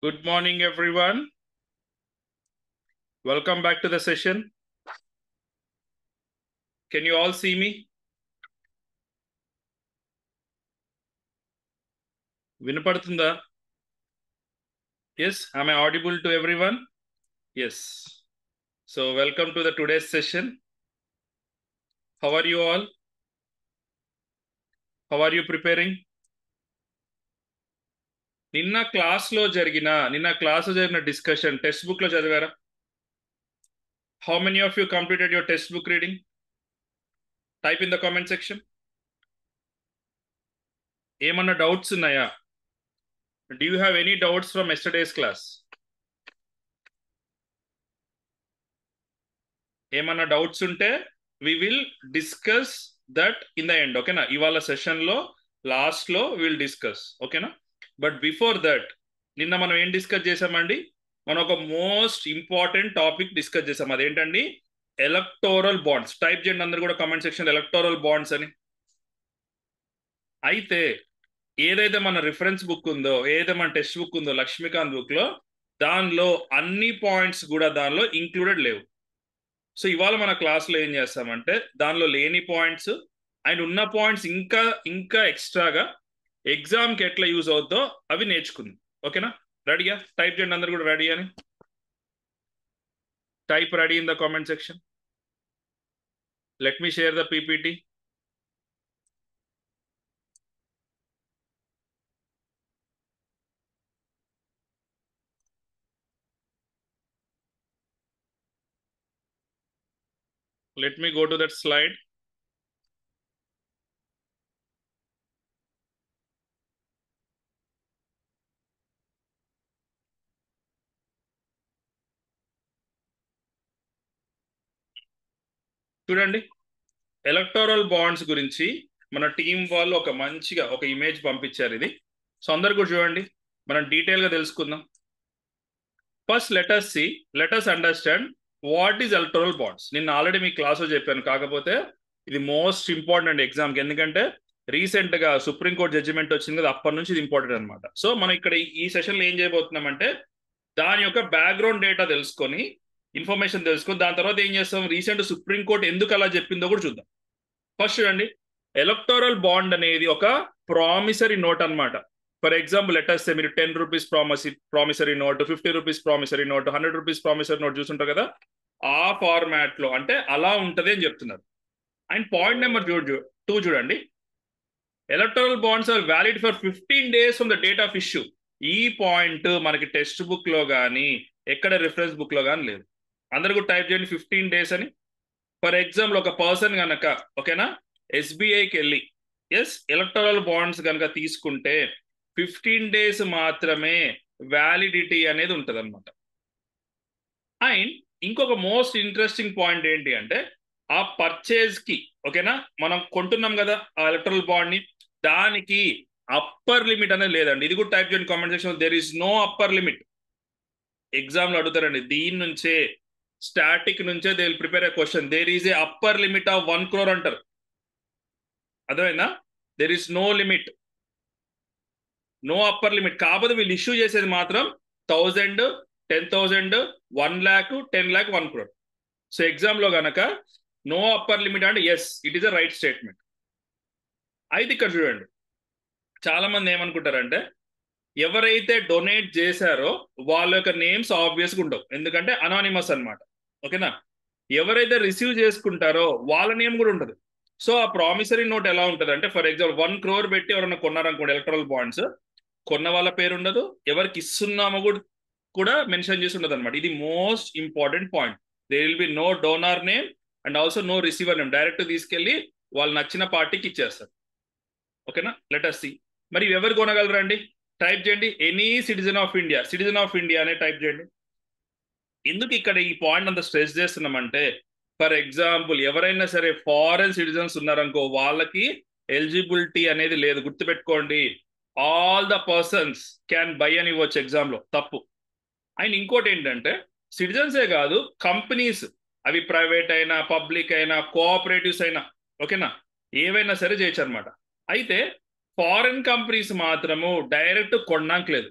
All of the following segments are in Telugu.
Good morning, everyone. Welcome back to the session. Can you all see me? Vinapadutunda? Yes, am I audible to everyone? Yes. So welcome to the today's session. How are you all? How are you preparing? నిన్న క్లాస్లో జరిగిన డిస్కషన్ టెక్స్ట్ బుక్ లో చదివారా? How many of you completed your textbook reading? Type in the comment section. ఏమన్నా డౌట్స్ ఉన్నాయా? Do you have any doubts from yesterday's class? ఏమన్నా డౌట్స్ ఉంటే we will discuss that in the end, ఓకేనా? ఇవాళ సెషన్లో లాస్ట్లో విల్ డిస్కస్, ఓకేనా? బట్ బిఫోర్ దట్ నిన్న మనం ఏం డిస్కస్ చేసామండి? మనం ఒక మోస్ట్ ఇంపార్టెంట్ టాపిక్ డిస్కస్ చేసాం. అదేంటండి? Electoral bonds. టైప్ చేయండి అందరు కూడా కామెంట్ సెక్షన్ ఎలక్టోరల్ బాండ్స్ అని. అయితే ఏదైతే మన రిఫరెన్స్ బుక్ ఉందో, ఏదైతే మన టెక్స్ట్ బుక్ ఉందో లక్ష్మీకాంత్ బుక్ లో, దానిలో అన్ని పాయింట్స్ కూడా దానిలో ఇంక్లూడెడ్ లేవు. సో ఇవాళ మన క్లాస్లో ఏం చేస్తామంటే దానిలో లేని పాయింట్స్ అండ్ ఉన్న పాయింట్స్ ఇంకా ఎక్స్ట్రాగా ఎగ్జామ్కి ఎట్లా యూజ్ అవుతుందో అవి నేర్చుకుంది, ఓకేనా? రెడీయా? టైప్ చేయండి అందరు కూడా రెడీ అని. Type ready in the comment section. Let me share the PPT. Let me go to that slide. చూడండి, ఎలక్టోరల్ బాండ్స్ గురించి మన టీం వాళ్ళు ఒక మంచిగా ఒక ఇమేజ్ పంపించారు. ఇది సో అందరు కూడా చూడండి, మనం డీటెయిల్గా తెలుసుకుందాం. First let us understand what is electoral bonds. నిన్న ఆల్రెడీ మీ క్లాస్లో చెప్పాను, కాకపోతే ఇది మోస్ట్ ఇంపార్టెంట్ ఎగ్జామ్కి. ఎందుకంటే రీసెంట్గా సుప్రీంకోర్టు జడ్జిమెంట్ వచ్చింది కదా, అప్పటి నుంచి ఇది ఇంపార్టెంట్ అనమాట. సో మనం ఇక్కడ ఈ సెషన్లో ఏం చేయబోతున్నామంటే దాని యొక్క బ్యాక్గ్రౌండ్ డేటా తెలుసుకొని, ఇన్ఫర్మేషన్ తెలుసుకొని, దాని తర్వాత ఏం చేస్తాం, రీసెంట్ సుప్రీంకోర్టు ఎందుకు అలా చెప్పిందో కూడా చూద్దాం. ఫస్ట్ చూడండి, ఎలక్టోరల్ బాండ్ అనేది ఒక ప్రామిసరీ నోట్ అనమాట. ఫర్ ఎగ్జాంపుల్ లెటర్స్ మీరు 10 rupees promissory note, 50 rupees promissory note, 100 rupees promissory note చూసుంటారు కదా, ఆ ఫార్మాట్ లో అంటే అలా ఉంటది అని చెప్తున్నారు. అండ్ పాయింట్ నెంబర్ 2 చూడండి, electoral bonds are valid for 15 days from the date of issue. ఈ పాయింట్ మనకి టెక్స్ట్ బుక్ లో కానీ ఎక్కడ రిఫరెన్స్ బుక్ లో కానీ లేదు. అందరు కూడా టైప్ చేయండి 15 days అని. ఫర్ ఎగ్జాంపుల్ ఒక పర్సన్ కనుక, ఓకేనా, ఎస్బీఐకి వెళ్ళి ఎలక్టోరల్ బాండ్స్ కనుక తీసుకుంటే 15 days మాత్రమే వ్యాలిడిటీ అనేది ఉంటుంది అనమాట. అండ్ ఇంకొక మోస్ట్ ఇంట్రెస్టింగ్ పాయింట్ ఏంటి అంటే ఆ పర్చేజ్ కి, ఓకేనా, మనం కొంటున్నాం కదా ఆ ఎలక్టోరల్ బాండ్ ని, దానికి అప్పర్ లిమిట్ అనేది లేదండి. ఇది కూడా టైప్ చేయండి comment section. There is no upper limit. Exam లో అడుగుతారండి, దీని నుంచే స్టాటిక్ నుంచే they will prepare a question. There is a upper limit of 1 crore అంటారు. అర్థమైందా? There is no limit, no upper limit. కాకపోతే వీళ్ళు ఇష్యూ చేసేది మాత్రం 1000, 10,000, 1 lakh, 10 lakh, 1 crore. So exam లో గనక నో అప్పర్ లిమిట్ అంటే yes, it is a right statement. అయితే ఇక్కడ చూడండి, చాలా మంది ఏమనుకుంటారంటే ఎవరైతే డొనేట్ చేశారో వాళ్ళ యొక్క నేమ్స్ ఆబ్వియస్గా ఉండవు, ఎందుకంటే అనానిమస్ అనమాట, ఓకేనా. ఎవరైతే రిసీవ్ చేసుకుంటారో వాళ్ళ నేమ్ కూడా ఉంటుంది. సో ఆ ప్రామిసరీ నోట్ ఎలా ఉంటుంది అంటే, ఫర్ ఎగ్జాంపుల్ 1 crore పెట్టి ఎవరైనా కొన్నారనుకోండి ఎలక్టోరల్ బాండ్స్, కొన్న వాళ్ళ పేరు ఉండదు, ఎవరికి ఇస్తున్నామో కూడా మెన్షన్ చేసి ఉండదు అనమాట. ఇది most important point. There will be no donor name and also no receiver name. Direct తీసుకెళ్లి వాళ్ళు నచ్చిన పార్టీకి ఇచ్చేస్తారు, ఓకేనా. Let us see. మరి ఎవరు కొనగలరండి? టైప్ చేయండి any citizen of India. Citizen of India అనే టైప్ చేయండి. ఎందుకు ఇక్కడ ఈ పాయింట్ అంత స్ట్రెస్ చేస్తున్నామంటే, ఫర్ ఎగ్జాంపుల్ ఎవరైనా సరే ఫారెన్ సిటిజన్స్ ఉన్నారనుకో, వాళ్ళకి ఎలిజిబిలిటీ అనేది లేదు, గుర్తుపెట్టుకోండి. All the persons can buy అని ఇవ్వచ్చు ఎగ్జామ్లో, తప్పు. అండ్ ఇంకోటి ఏంటంటే సిటిజన్సే కాదు, కంపెనీస్, అవి ప్రైవేట్ అయినా పబ్లిక్ అయినా కోఆపరేటివ్స్ అయినా, ఓకేనా, ఏవైనా సరే చేయొచ్చు అనమాట. అయితే ఫారెన్ కంపెనీస్ మాత్రము డైరెక్ట్ కొనడానికి లేదు.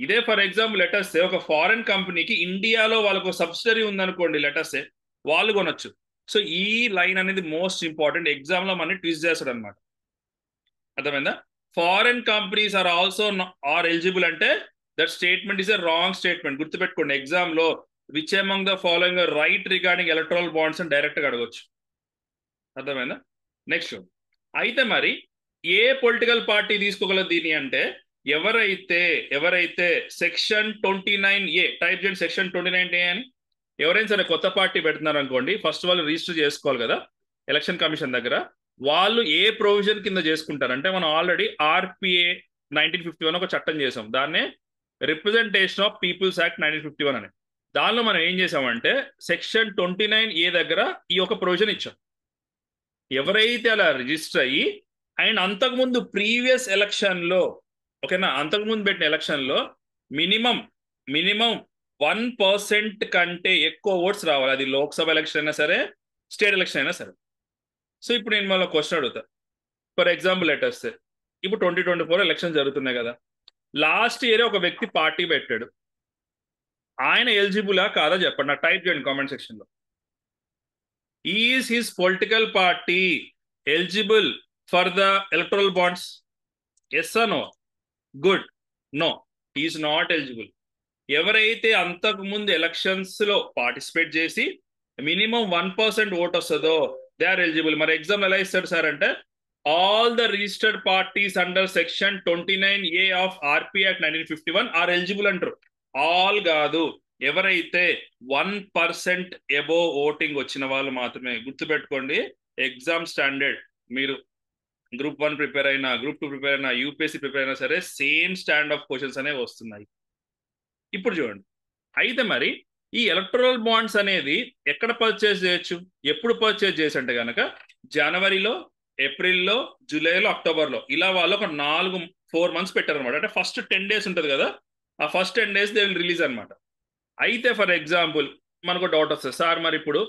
ఇదే ఫర్ ఎగ్జాంపుల్ లెటర్స్ ఒక ఫారెన్ కంపెనీకి ఇండియాలో వాళ్ళకు సబ్సిడరీ ఉందనుకోండి, లెటర్స్ వాళ్ళు కొనొచ్చు. సో ఈ లైన్ అనేది మోస్ట్ ఇంపార్టెంట్, ఎగ్జామ్ లో మనని ట్విస్ట్ చేస్తాడు అనమాట. అర్థమైందా? Foreign companies are also are eligible అంటే that statement is a wrong statement. గుర్తుపెట్టుకోండి, ఎగ్జామ్ లో which among the following right regarding electoral bonds అని డైరెక్ట్ గా అడగొచ్చు. అర్థమైందా? నెక్స్ట్, అయితే మరి ఏ పొలిటికల్ పార్టీ తీసుకోగలదు దీని అంటే ఎవరైతే సెక్షన్ 29A టైప్ చేయండి, సెక్షన్ 29A అని. ఎవరైనా సరే కొత్త పార్టీ పెడుతున్నారు అనుకోండి, ఫస్ట్ వాళ్ళు రిజిస్టర్ చేసుకోవాలి కదా ఎలక్షన్ కమిషన్ దగ్గర. వాళ్ళు ఏ ప్రొవిజన్ కింద చేసుకుంటారంటే, మనం ఆల్రెడీ RPA 1951 ఒక చట్టం చేసాం, దాన్నే రిప్రజెంటేషన్ ఆఫ్ పీపుల్స్ యాక్ట్ 1951 అని. దానిలో మనం ఏం చేసామంటే సెక్షన్ 29A దగ్గర ఈ ఒక ప్రొవిజన్ ఇచ్చాం. ఎవరైతే అలా రిజిస్టర్ అయ్యి అండ్ అంతకుముందు ప్రీవియస్ ఎలక్షన్లో, ఓకేనా, అంతకుముందు పెట్టిన ఎలక్షన్లో మినిమం 1% కంటే ఎక్కువ ఓట్స్ రావాలి. అది లోక్సభ ఎలక్షన్ అయినా సరే, స్టేట్ ఎలక్షన్ అయినా సరే. సో ఇప్పుడు నేను మళ్ళీ క్వశ్చన్ అడుగుతా. ఫర్ ఎగ్జాంపుల్ లెటర్స్ ఇప్పుడు 2024 ఎలక్షన్ జరుగుతున్నాయి కదా. లాస్ట్ ఇయర్ ఒక వ్యక్తి పార్టీ పెట్టాడు, ఆయన ఎలిజిబులా కాదా చెప్పండి, నాకు టైప్ చేయండి కామెంట్ సెక్షన్లో. Is his political party eligible for the electoral bonds? Yes or no? Good. No, is not eligible. ఎవరైతే అంతకు ముందు ఎలక్షన్స్ లో పార్టిసిపేట్ చేసి మినిమం 1% ఓట్ వస్తుందో దే ఆర్ ఎలిజిబుల్. మరి ఎగ్జామ్ ఎలా ఇస్తారు సార్ అంటే, all the registered parties under section 29A ఆఫ్ RP Act 1951 ఆర్ ఎలిజిబుల్ అంటారు. ఆల్ కాదు, ఎవరైతే 1% ఎబో ఓటింగ్ వచ్చిన వాళ్ళు మాత్రమే. గుర్తుపెట్టుకోండి, ఎగ్జామ్ స్టాండర్డ్ మీరు గ్రూప్ 1 ప్రిపేర్ అయినా, గ్రూప్ 2 ప్రిపేర్ అయినా, యూపీఎస్సీ ప్రిపేర్ అయినా సరే సేమ్ స్టాండ్ ఆఫ్ క్వశ్చన్స్ అనేవి వస్తున్నాయి. ఇప్పుడు చూడండి, అయితే మరి ఈ ఎలక్టరల్ బాండ్స్ అనేది ఎక్కడ పర్చేస్ చేయొచ్చు, ఎప్పుడు పర్చేస్ చేసి అంటే కనుక జనవరిలో, ఏప్రిల్లో, జూలైలో, అక్టోబర్లో, ఇలా వాళ్ళు ఒక 4 months పెట్టారు అనమాట. అంటే ఫస్ట్ 10 days ఉంటుంది కదా, ఆ first 10 days they will release అనమాట. అయితే ఫర్ ఎగ్జాంపుల్ మనకు డౌట్ వస్తుంది, సార్ మరి ఇప్పుడు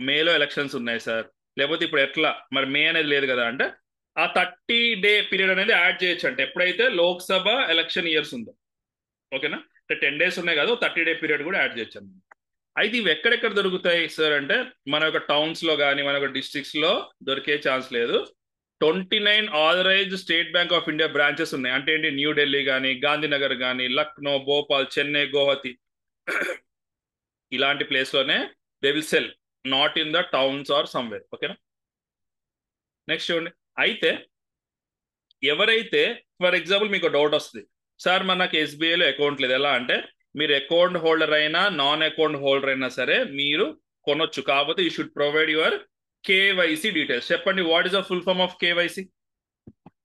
మేలో ఎలక్షన్స్ ఉన్నాయి సార్, లేకపోతే ఇప్పుడు ఎట్లా, మరి మే అనేది లేదు కదా అంటే, ఆ 30-day పీరియడ్ అనేది యాడ్ చేయొచ్చు. అంటే ఎప్పుడైతే లోక్సభ ఎలక్షన్ ఇయర్స్ ఉందో, ఓకేనా, అంటే 10 days ఉన్నాయి కదా, 30-day పీరియడ్ కూడా యాడ్ చేయొచ్చు అన్నమాట. అయితే ఇవి ఎక్కడెక్కడ దొరుకుతాయి సార్ అంటే, మన యొక్క టౌన్స్ లో కానీ మన యొక్క డిస్ట్రిక్ట్స్ లో దొరికే ఛాన్స్ లేదు. 29 authorized State Bank of India branches ఉన్నాయి. అంటే ఏంటి, న్యూఢిల్లీ కానీ, గాంధీనగర్ కానీ, లక్నో, భోపాల్, చెన్నై, గువాహతి ఇలాంటి ప్లేస్ లోనే they will sell, not in the towns or somewhere. ఓకేనా, నెక్స్ట్ చూడండి. అయితే ఎవరైతే ఫర్ ఎగ్జాంపుల్ మీకు డౌట్ వస్తుంది, సార్ మనకు ఎస్బీఐలో అకౌంట్ లేదు, ఎలా అంటే మీరు అకౌంట్ హోల్డర్ అయినా నాన్ అకౌంట్ హోల్డర్ అయినా సరే మీరు కొనొచ్చు, కాకపోతే you should provide your KYC details. చెప్పండి, what is the full form of KYC?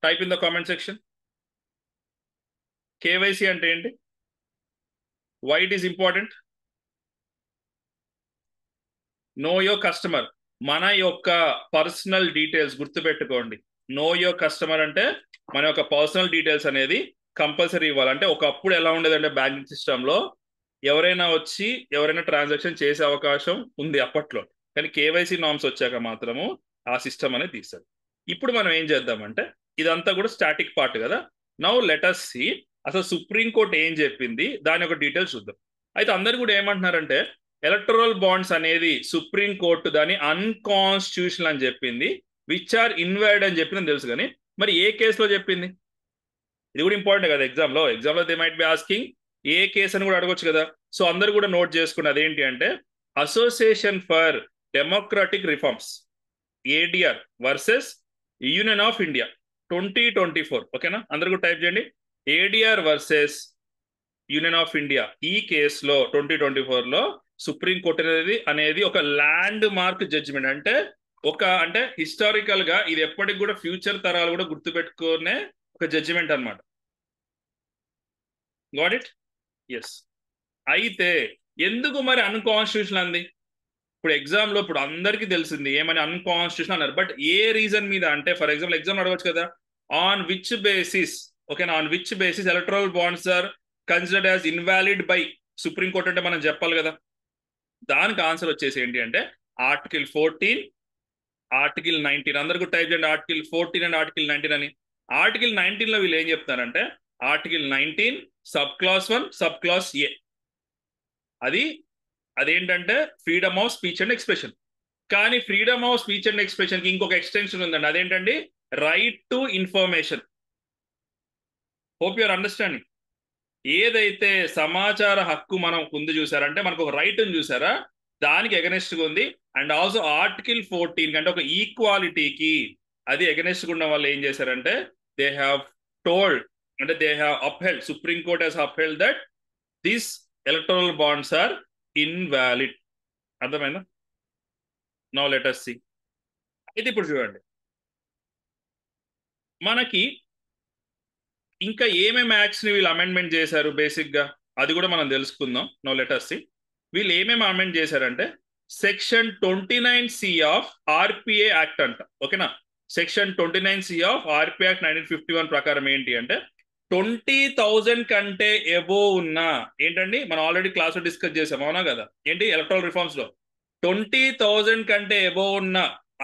Type in the comment section. KYC అంటే ఏంటి, why it is important? Know your customer, మన యొక్క పర్సనల్ డీటెయిల్స్ గుర్తుపెట్టుకోండి. నో యువర్ కస్టమర్ అంటే మన యొక్క పర్సనల్ డీటెయిల్స్ అనేది కంపల్సరీ ఇవ్వాలి. అంటే ఒకప్పుడు ఎలా ఉండేదంటే బ్యాంకింగ్ సిస్టంలో ఎవరైనా ట్రాన్సాక్షన్ చేసే అవకాశం ఉంది అప్పట్లో, కానీ కేవైసీ నామ్స్ వచ్చాక మాత్రము ఆ సిస్టమ్ అనేది తీస్తారు. ఇప్పుడు మనం ఏం చేద్దామంటే, ఇదంతా కూడా స్టాటిక్ పార్ట్ కదా. నౌ లెట్ us see అసలు సుప్రీంకోర్టు ఏం చెప్పింది, దాని యొక్క డీటెయిల్స్ చూద్దాం. అయితే అందరు కూడా ఏమంటున్నారంటే ఎలక్టరల్ బాండ్స్ అనేది సుప్రీంకోర్టు దాన్ని అన్కాన్స్టిట్యూషనల్ అని చెప్పింది, విచ్ ఆర్ ఇన్వాలిడ్ అని చెప్పిందని తెలుసు. కానీ మరి ఏ కేసులో చెప్పింది, ఇది కూడా ఇంపార్టెంట్ కదా ఎగ్జామ్లో they might be asking A case అని కూడా అడగొచ్చు కదా. సో అందరు కూడా నోట్ చేసుకుని అదేంటి అంటే, association for democratic reforms ADR versus union of India 2024. ఓకేనా, అందరు కూడా టైప్ చేయండి, ADR versus union of India. ఈ కేసులో 2024లో సుప్రీంకోర్టు అనేది ఒక ల్యాండ్ మార్క్ జడ్జిమెంట్. అంటే హిస్టారికల్ గా ఇది ఎప్పటికి కూడా ఫ్యూచర్ తరాలు కూడా గుర్తుపెట్టుకునే ఒక జడ్జిమెంట్ అన్నమాట. Got it? ఎస్. అయితే ఎందుకు మరి అన్కాన్స్టిట్యూషనల్ అంది? ఇప్పుడు ఎగ్జామ్ లో ఇప్పుడు అందరికీ తెలిసింది ఏమని అన్కాన్స్టిట్యూషనల్ అన్నారు. బట్ ఏ రీజన్ మీద అంటే, ఫర్ ఎగ్జాంపుల్ ఎగ్జామ్ అడగచ్చు కదా, ఆన్ విచ్ బేసిస్, ఓకేనా, on which basis electoral bonds are considered as invalid by Supreme Court అంటే మనం చెప్పాలి కదా. దానికి ఆన్సర్ వచ్చేసి ఏంటి అంటే ఆర్టికల్ 14, ఆర్టికల్ 19. అందరికీ టైప్ చేయండి ఆర్టికల్ 14 అండ్ ఆర్టికల్ 19 అని. ఆర్టికల్ 19లో వీళ్ళు ఏం చెప్తారంటే, article 19 sub clause 1 sub clause A. అదేంటంటే freedom of speech and expression. కానీ freedom of speech and expression కి ఇంకొక ఎక్స్టెన్షన్ ఉందండి. అదేంటండి right to information. Hope your understanding. ఏదైతే సమాచార హక్కు మనం ఉంది చూసారంటే మనకు ఒక రైట్ అని చూసారా, దానికి ఎగనెస్ట్ గా ఉంది. అండ్ ఆల్సో ఆర్టికల్ 14 అంటే ఒక ఈక్వాలిటీకి అది ఎగనెస్ట్ గా ఉండడం వల్ల ఏం చేశారంటే దే హ్యావ్ టోల్డ్, అంటే they have upheld, Supreme Court has upheld that these electoral bonds are invalid. అర్థమైందా? Now let us see. అయితే ఇప్పుడు చూడండి, మనకి ఇంకా ఏమేమి యాక్ట్స్ ని వీళ్ళు అమెండ్మెంట్ చేశారు బేసిక్ గా, అది కూడా మనం తెలుసుకుందాం. Now let us see. వీళ్ళు ఏమేమి అమెండ్ చేశారంటే section 29C of RPA act అంట. ఓకేనా? Section 29C of RPA act 1951 ప్రకారం ఏంటి అంటే 20,000 కంటే ఎబో ఉన్న ఏంటండి, మనం ఆల్రెడీ క్లాస్ లో డిస్కస్ చేసాం, అవునా కదా? ఏంటి ఎలక్ట్రల్ రిఫార్మ్స్ లో 20,000 కంటే ఎబో ఉన్న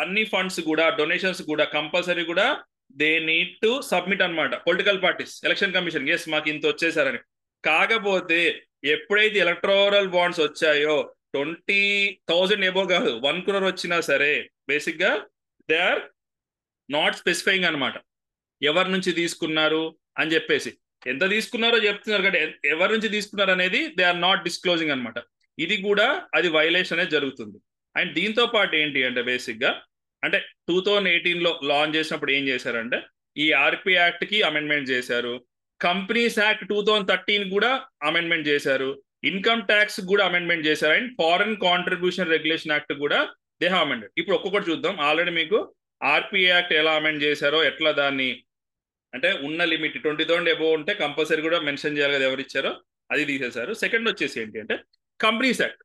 అన్ని ఫండ్స్ కూడా, డొనేషన్స్ కూడా కంపల్సరీ కూడా దే నీడ్ టు సబ్మిట్ అన్నమాట political parties election commission. Yes మాకు ఇంత వచ్చేసారని. కాకపోతే ఎప్పుడైతే ఎలక్టోరల్ బాండ్స్ వచ్చాయో 20,000 ఎబో కాదు 1 crore వచ్చినా సరే బేసిక్ గా దే ఆర్ నాట్ స్పెసిఫైయింగ్ అనమాట ఎవరి నుంచి తీసుకున్నారు అని చెప్పేసి. ఎంత తీసుకున్నారో చెప్తున్నారు కానీ ఎవరి నుంచి తీసుకున్నారు అనేది దే ఆర్ నాట్ డిస్క్లోజింగ్ అనమాట. ఇది కూడా అది వైలేషన్ అనేది జరుగుతుంది. అండ్ దీంతో పాటు ఏంటి అంటే బేసిక్ గా అంటే 2018లో లాంచ్ చేసినప్పుడు ఏం చేశారంటే ఈ ఆర్పి యాక్ట్ కి అమెండ్మెంట్ చేశారు, కంపెనీస్ యాక్ట్ 2013 కూడా అమెండ్మెంట్ చేశారు, ఇన్కమ్ ట్యాక్స్ కూడా అమెండ్మెంట్ చేశారు, and foreign contribution regulation act కూడా దే హావ్ అమెండెడ్. ఇప్పుడు ఒక్కొక్కటి చూద్దాం. ఆల్రెడీ మీకు ఆర్పిఏ యాక్ట్ ఎలా అమెండ్ చేశారో, ఎట్లా దాన్ని అంటే ఉన్న లిమిట్ 20,000 అబోవ్ ఉంటే కంపల్సరీ కూడా మెన్షన్ చేయాలి కదా ఎవరు ఇచ్చారో, అది తీసేశారు. సెకండ్ వచ్చేసి ఏంటి అంటే కంపెనీస్ యాక్ట్.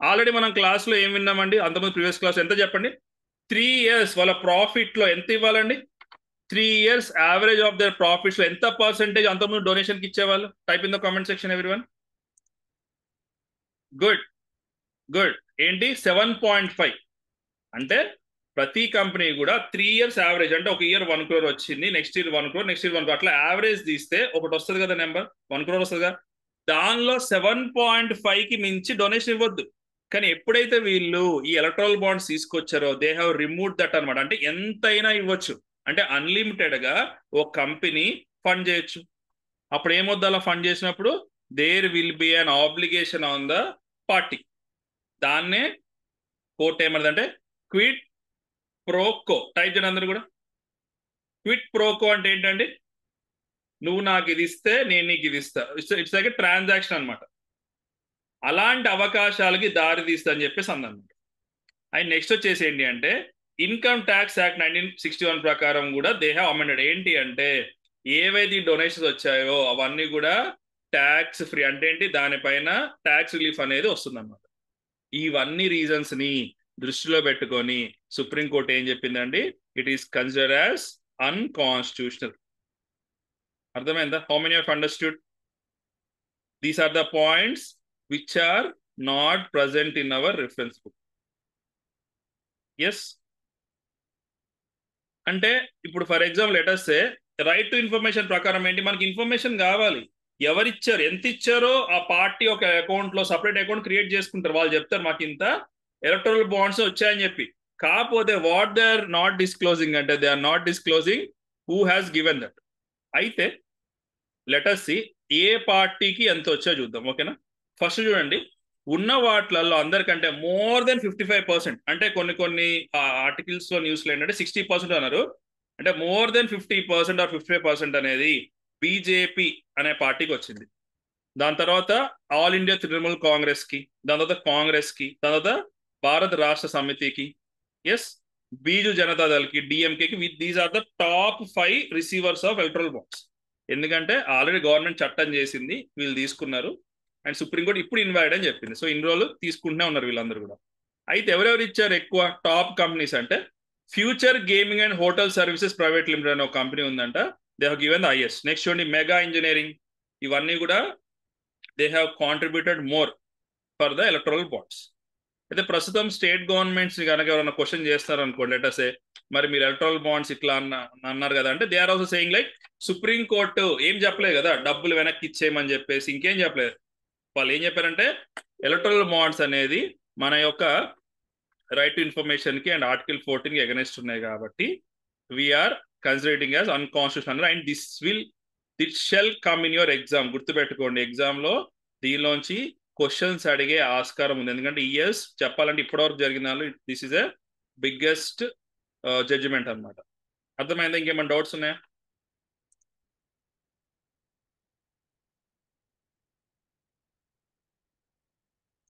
ఆల్రెడీ మనం క్లాస్ లో ఏం విన్నామండి, అంతకుముందు ప్రీవియస్ క్లాస్ ఎంత చెప్పండి, 3 years వాళ్ళ ప్రాఫిట్ లో ఎంత ఇవ్వాలండి, 3 years average of their profits లో ఎంత పర్సెంటేజ్ అంతకుముందు డొనేషన్ కి ఇచ్చేవాళ్ళు. Type in the comment section everyone. Good good. ఏంటి 7.5 అంటే ప్రతి కంపెనీ కూడా 3 years యావరేజ్ అంటే ఒక ఇయర్ 1 crore వచ్చింది, next year 1 crore, next year 1 crore, అట్లా యావరేజ్ తీస్తే ఒకటి వస్తుంది కదా నెంబర్, 1 crore వస్తుంది కదా. దానిలో 7.5 కి మించి డొనేషన్ ఇవ్వద్దు. కానీ ఎప్పుడైతే వీళ్ళు ఈ ఎలక్ట్రల్ బాండ్స్ తీసుకొచ్చారో దే హ్యావ్ రిమూవ్ దట్ అనమాట. అంటే ఎంతైనా ఇవ్వచ్చు, అంటే అన్లిమిటెడ్ గా ఒక కంపెనీ ఫండ్ చేయొచ్చు. అప్పుడు ఏమొద్దు అలా ఫండ్ చేసినప్పుడు there will be an obligation on the party. దాన్నే కోర్ట్ ఏమన్నదంటే క్విడ్ ప్రోకో. టైప్ చేయండి అందరూ కూడా. క్విడ్ ప్రోకో అంటే ఏంటండి, నువ్వు నాకు ఇది ఇస్తే నేను నీకు ఇది ఇస్తా. ఇట్స్ లైక్ ట్రాన్సాక్షన్ అనమాట. అలాంటి అవకాశాలకి దారి తీస్తా అని చెప్పేసి అందనమాట. అండ్ నెక్స్ట్ వచ్చేసి ఏంటి అంటే ఇన్కమ్ ట్యాక్స్ యాక్ట్ 1961 ప్రకారం కూడా దే హ్యావ్ అమెండెడ్. ఏంటి అంటే ఏవైతే డొనేషన్స్ వచ్చాయో అవన్నీ కూడా ట్యాక్స్ ఫ్రీ. అంటే ఏంటి, దానిపైన ట్యాక్స్ రిలీఫ్ అనేది వస్తుంది అనమాట. ఇవన్నీ రీజన్స్ ని దృష్టిలో పెట్టుకొని సుప్రీంకోర్టు ఏం చెప్పిందండి, it is considered as unconstitutional. అర్థమైందా? How many of understood? These are the points which are not present in our reference book. Yes? అంటే ఇప్పుడు for example let us say right to information ప్రకారం ఏంటి, మనకి ఇన్ఫర్మేషన్ కావాలి. ఎవరిచ్చారు, ఎంత ఇచ్చారో ఆ పార్టీ ఒక అకౌంట్ లో సపరేట్ అకౌంట్ క్రియేట్ చేసుకుంటారు. వాళ్ళు చెప్తారు మాకు ఇంత ఎలక్టోరల్ బాండ్స్ వచ్చాయని చెప్పి. కాకపోతే what they are not disclosing అంటే they are not disclosing who has given that. అయితే లెట్ us see ఏ పార్టీకి ఎంత వచ్చా చూద్దాం. ఓకేనా? ఫస్ట్ చూడండి, ఉన్న వాటిలలో అందరికంటే మోర్ దెన్ 55%, అంటే కొన్ని ఆర్టికల్స్ లో న్యూస్ లో ఏంటంటే 60% అన్నారు. అంటే మోర్ దెన్ 50% ఆర్ 55% అనేది బీజేపీ అనే పార్టీకి వచ్చింది. దాని తర్వాత ఆల్ ఇండియా తృణమూల్ కాంగ్రెస్ కి, దాని తర్వాత కాంగ్రెస్ కి, దాని తర్వాత భారత రాష్ట్ర సమితికి, ఎస్ బీజు జనతాదళ్ కి, డిఎంకేకి. These are the top 5 receivers of electoral bonds. ఎందుకంటే ఆల్రెడీ గవర్నమెంట్ చట్టం చేసింది, వీళ్ళు తీసుకున్నారు. అండ్ సుప్రీంకోర్టు ఇప్పుడు ఇన్వాలిడ్ అని చెప్పింది. సో ఇన్ని రోజులు తీసుకుంటూనే ఉన్నారు వీళ్ళందరూ కూడా. అయితే ఎవరెవరు ఇచ్చారు ఎక్కువ టాప్ కంపెనీస్ అంటే future gaming and hotel services private limited అనే ఒక కంపెనీ ఉందంట. They have given the highest. Next చూడండి మెగా ఇంజనీరింగ్. ఇవన్నీ కూడా they have contributed more for the electoral bonds. అయితే ప్రస్తుతం స్టేట్ గవర్నమెంట్స్ కనుక ఎవరైనా క్వశ్చన్ చేస్తారు అనుకోండి, లెట్ us say మరి మీరు ఎలక్ట్రల్ బాండ్స్ ఇట్లా అన్నారు కదా అంటే they are also saying like Supreme Court ఏం చెప్పలేదు కదా డబ్బులు వెనక్కి ఇచ్చేయమని చెప్పేసి ఇంకేం చెప్పలేదు. వాళ్ళు ఏం చెప్పారంటే ఎలక్ట్రల్ బాండ్స్ అనేది మన యొక్క రైట్ టు ఇన్ఫర్మేషన్ కి అండ్ ఆర్టికల్ 14 కి అగెనిస్ట్ ఉన్నాయి కాబట్టి we are considering as unconstitutional and this shall come in your exam. గుర్తుపెట్టుకోండి, ఎగ్జామ్ లో దీనిలోంచి క్వశ్చన్స్ అడిగే ఆస్కారం ఉంది. ఎందుకంటే ఇయర్స్ చెప్పాలంటే ఇప్పటివరకు జరిగిన దానిలో this is a biggest judgement అనమాట. అర్థమైందా? ఇంకేమైనా డౌట్స్ ఉన్నాయా?